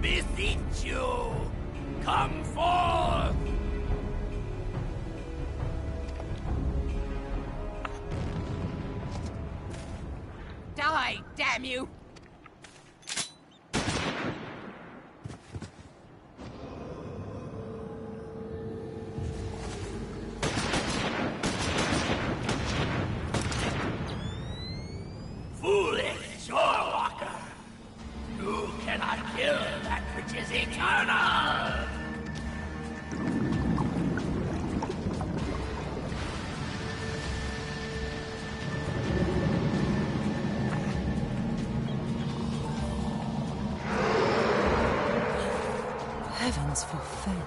beseech you, come forth! Die, damn you! Foolish shorewalker! You cannot kill that which is eternal! Heavens forfend.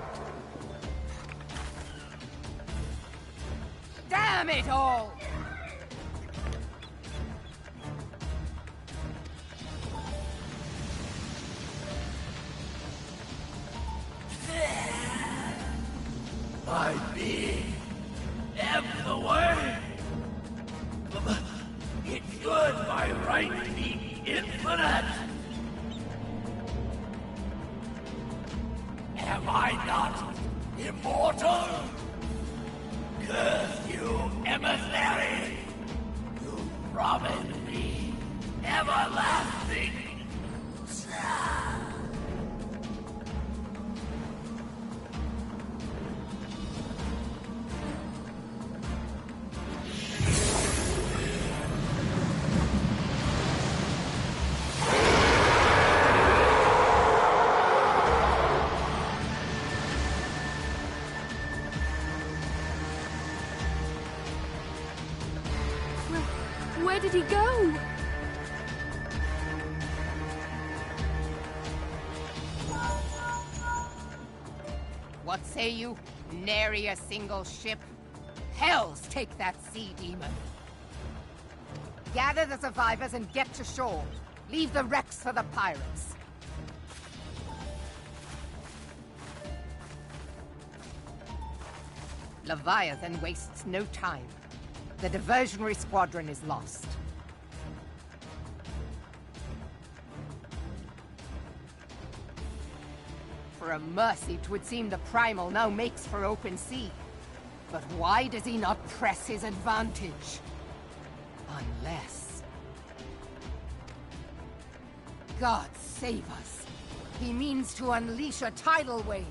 Damn it all! My being, am the way. It should by right be infinite. Am I not immortal? Curse you, emissary! You promised me everlasting. Where did he go? What say you? Nary a single ship? Hells take that sea demon! Gather the survivors and get to shore. Leave the wrecks for the pirates. Leviathan wastes no time. The diversionary squadron is lost. For a mercy, 'twould seem the Primal now makes for open sea. But why does he not press his advantage? Unless... God save us. He means to unleash a tidal wave.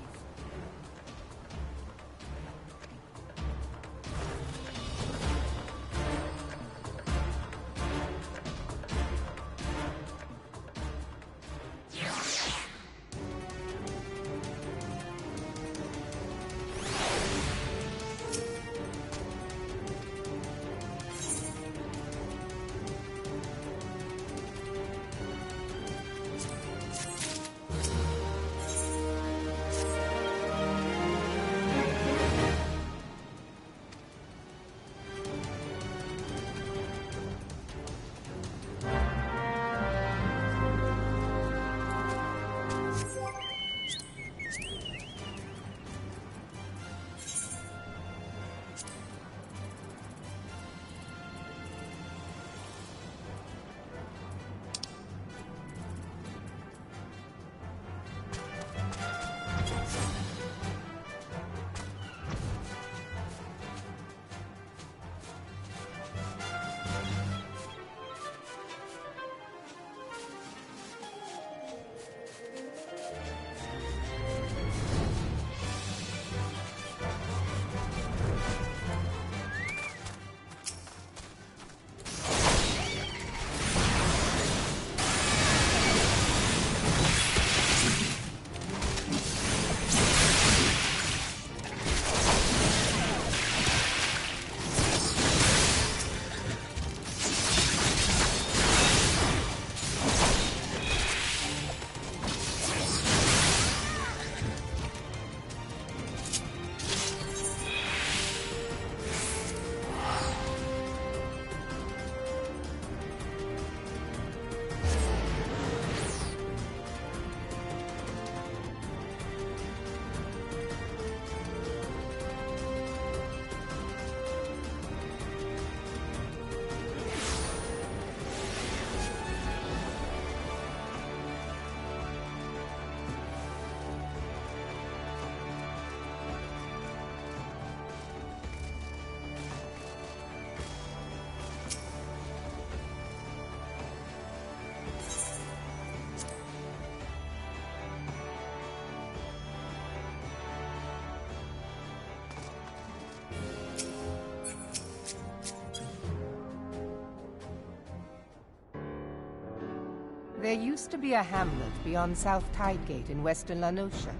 There used to be a hamlet beyond South Tidegate in western Lanosha.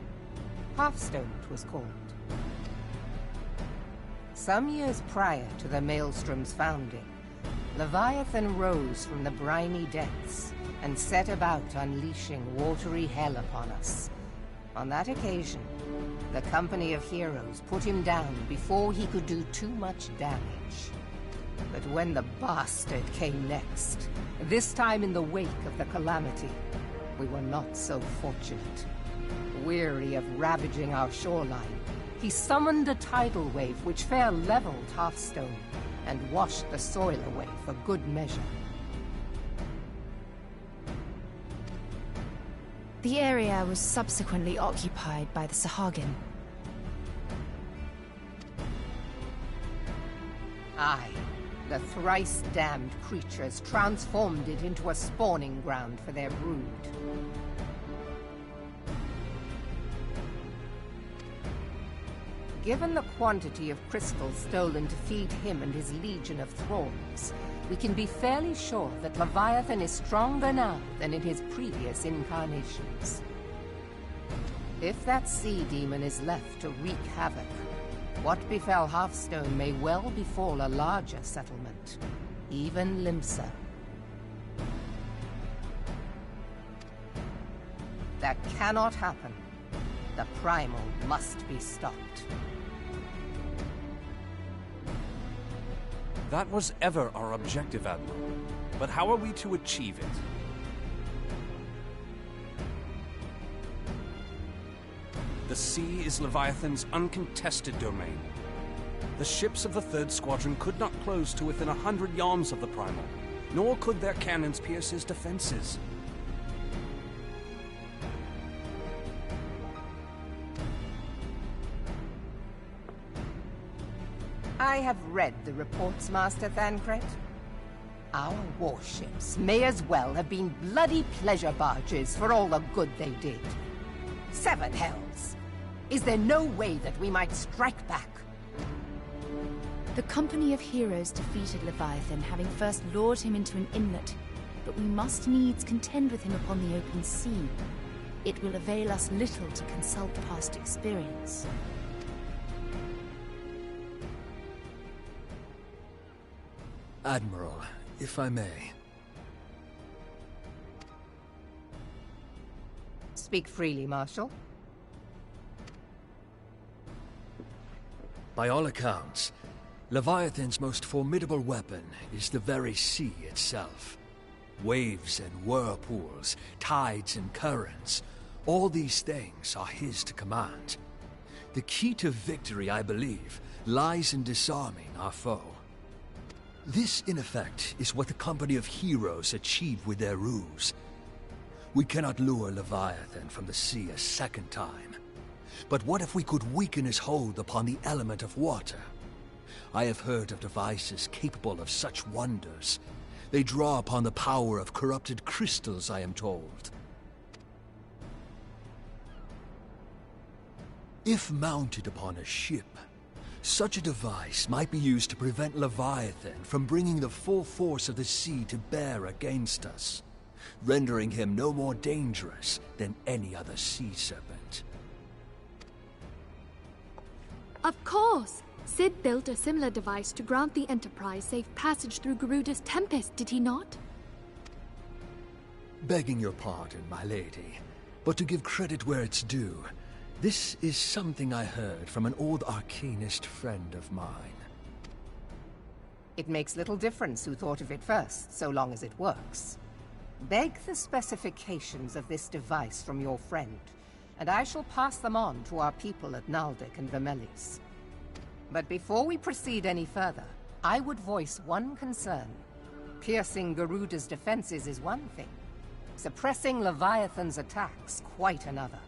Hearthstone, it was called. Some years prior to the Maelstrom's founding, Leviathan rose from the briny depths and set about unleashing watery hell upon us. On that occasion, the Company of Heroes put him down before he could do too much damage. But when the bastard came next, this time in the wake of the calamity, we were not so fortunate. Weary of ravaging our shoreline, he summoned a tidal wave which fair leveled Hearthstone and washed the soil away for good measure. The area was subsequently occupied by the Sahagin. Aye, the thrice-damned creatures transformed it into a spawning ground for their brood. Given the quantity of crystals stolen to feed him and his legion of thralls, we can be fairly sure that Leviathan is stronger now than in his previous incarnations. If that sea demon is left to wreak havoc, what befell Hearthstone may well befall a larger settlement, even Limsa. That cannot happen. The Primal must be stopped. That was ever our objective, Admiral. But how are we to achieve it? The sea is Leviathan's uncontested domain. The ships of the 3rd Squadron could not close to within 100 yards of the Primal, nor could their cannons pierce his defenses. I have read the reports, Master Thancred. Our warships may as well have been bloody pleasure barges for all the good they did. 7 hells! Is there no way that we might strike back? The Company of Heroes defeated Leviathan, having first lured him into an inlet, but we must needs contend with him upon the open sea. It will avail us little to consult past experience. Admiral, if I may. Speak freely, Marshal. By all accounts, Leviathan's most formidable weapon is the very sea itself. Waves and whirlpools, tides and currents, all these things are his to command. The key to victory, I believe, lies in disarming our foe. This, in effect, is what the Company of Heroes achieved with their ruse. We cannot lure Leviathan from the sea a second time. But what if we could weaken his hold upon the element of water? I have heard of devices capable of such wonders. They draw upon the power of corrupted crystals, I am told. If mounted upon a ship, such a device might be used to prevent Leviathan from bringing the full force of the sea to bear against us, rendering him no more dangerous than any other sea serpent. Of course! Sid built a similar device to grant the Enterprise safe passage through Garuda's Tempest, did he not? Begging your pardon, my lady, but to give credit where it's due, this is something I heard from an old arcanist friend of mine. It makes little difference who thought of it first, so long as it works. Beg the specifications of this device from your friend, and I shall pass them on to our people at Naldic and Vermelis. But before we proceed any further, I would voice one concern. Piercing Garuda's defenses is one thing. Suppressing Leviathan's attacks, quite another.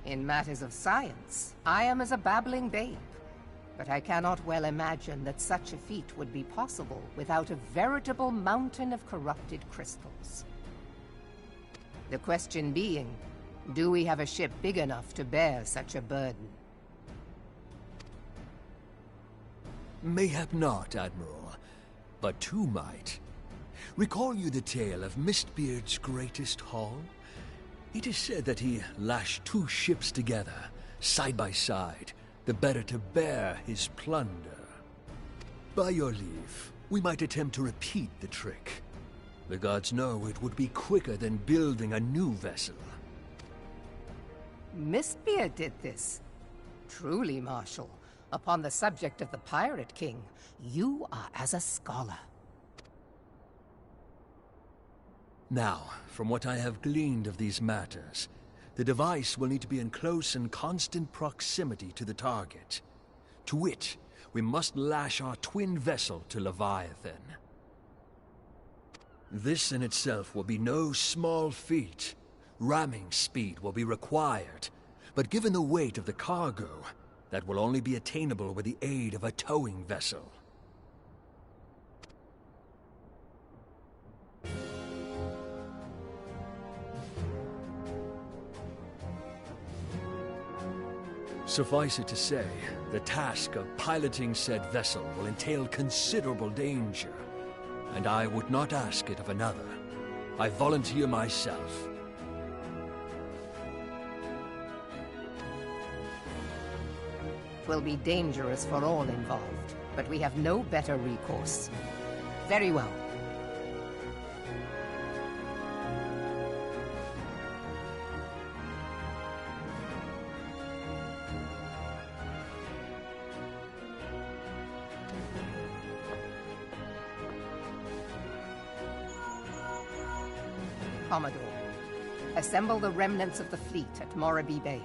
In matters of science, I am as a babbling babe, but I cannot well imagine that such a feat would be possible without a veritable mountain of corrupted crystals. The question being, do we have a ship big enough to bear such a burden? Mayhap not, Admiral, but 2 might. Recall you the tale of Mistbeard's greatest haul? It is said that he lashed 2 ships together, side by side, the better to bear his plunder. By your leave, we might attempt to repeat the trick. The gods know it would be quicker than building a new vessel. Mistbeard did this. Truly, Marshal, upon the subject of the Pirate King, you are as a scholar. Now, from what I have gleaned of these matters, the device will need to be in close and constant proximity to the target. To wit, we must lash our twin vessel to Leviathan. This in itself will be no small feat. Ramming speed will be required, but given the weight of the cargo, that will only be attainable with the aid of a towing vessel. Suffice it to say, the task of piloting said vessel will entail considerable danger, and I would not ask it of another. I volunteer myself. Will be dangerous for all involved, but we have no better recourse. Very well. Commodore, assemble the remnants of the fleet at Morabee Bay.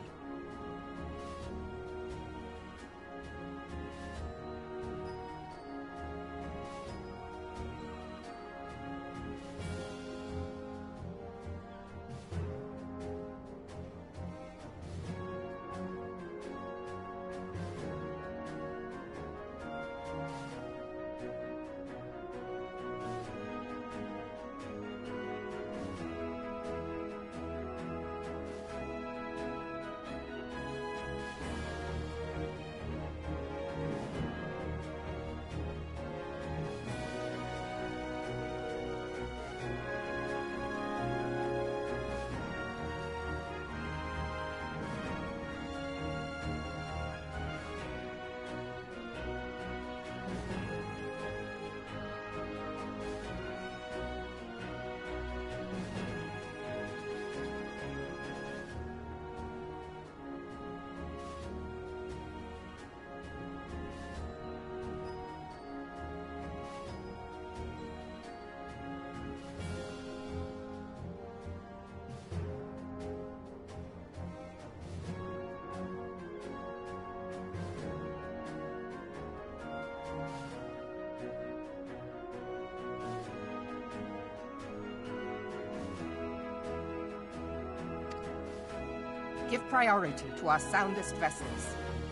Give priority to our soundest vessels.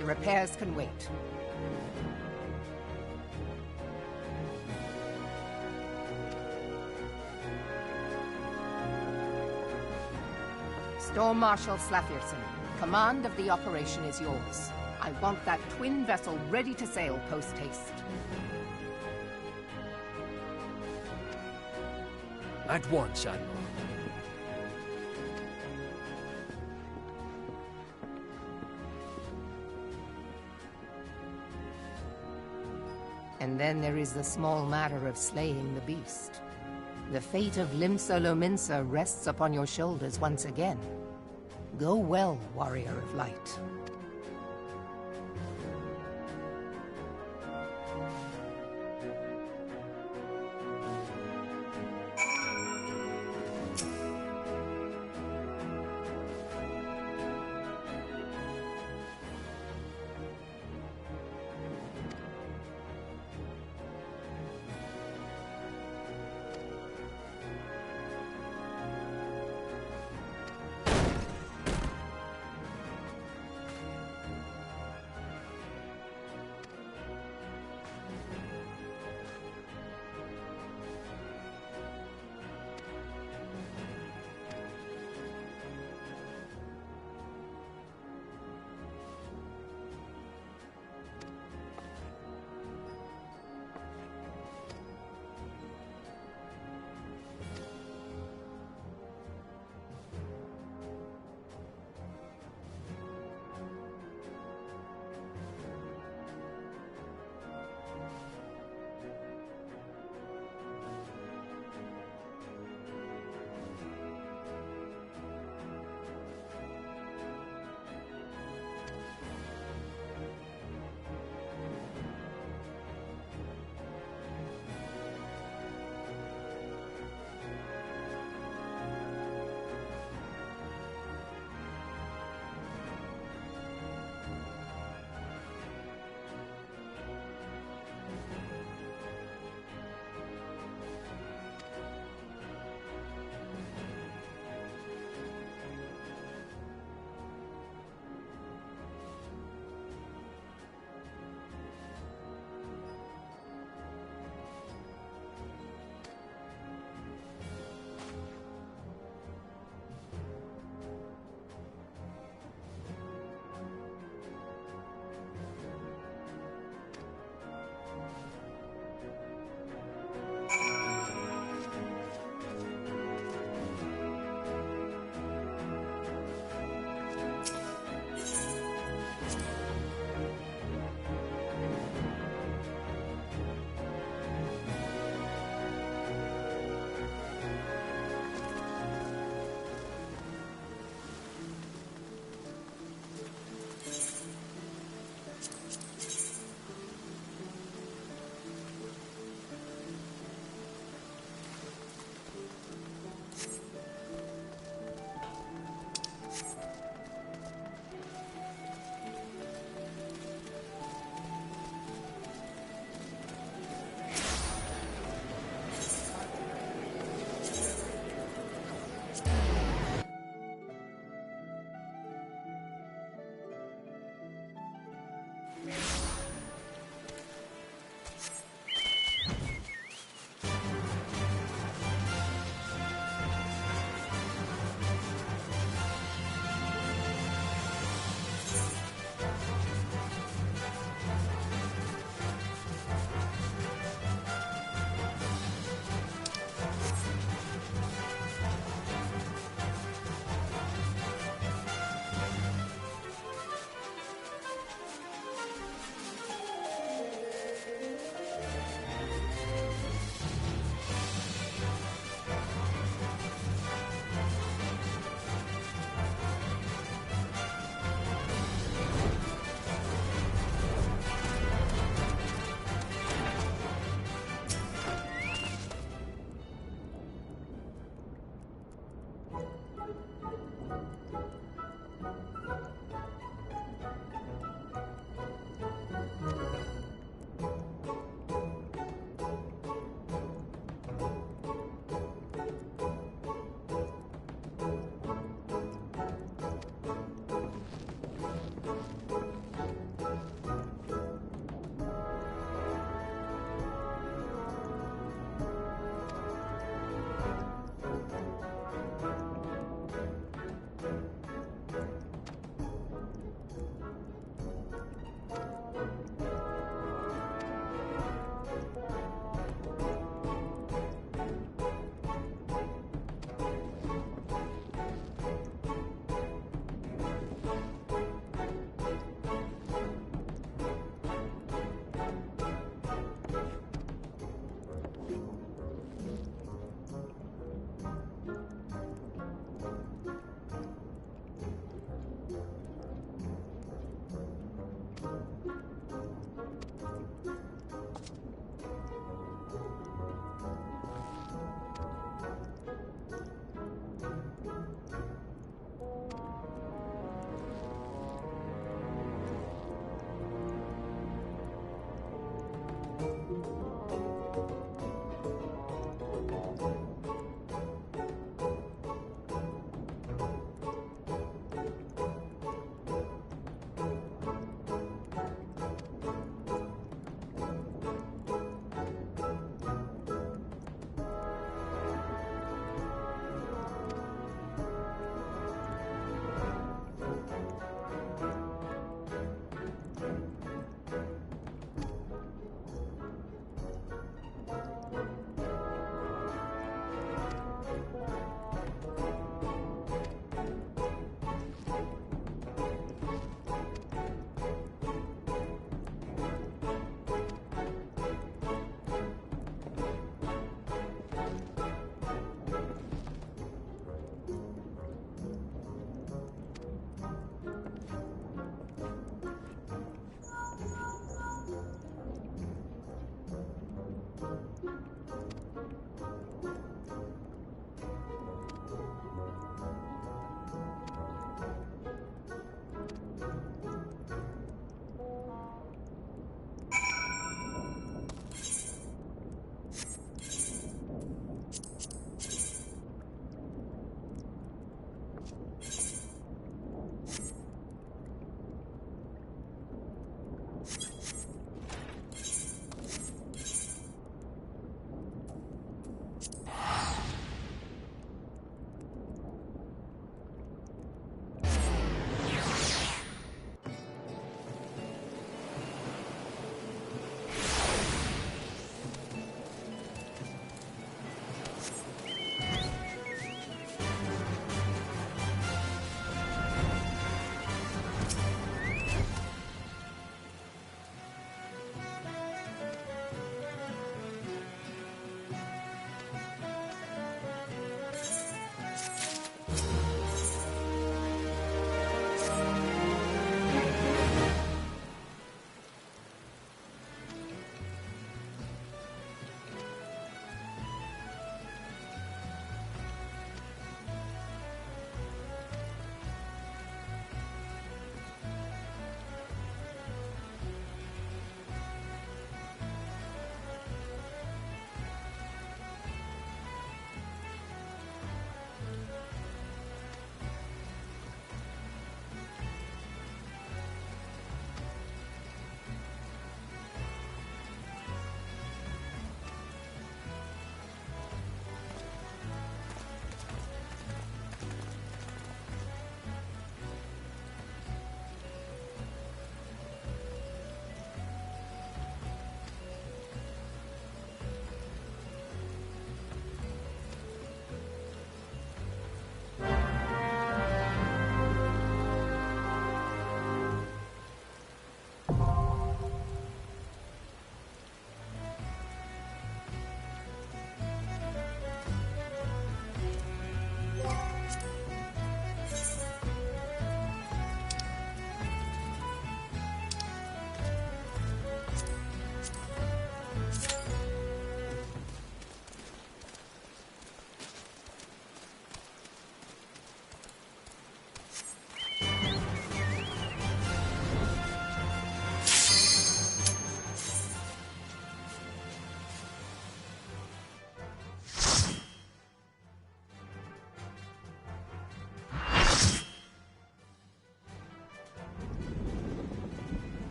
The repairs can wait. Storm Marshal Slafierson, command of the operation is yours. I want that twin vessel ready to sail post-haste. At once, Admiral. And then there is the small matter of slaying the beast. The fate of Limsa Lominsa rests upon your shoulders once again. Go well, Warrior of Light.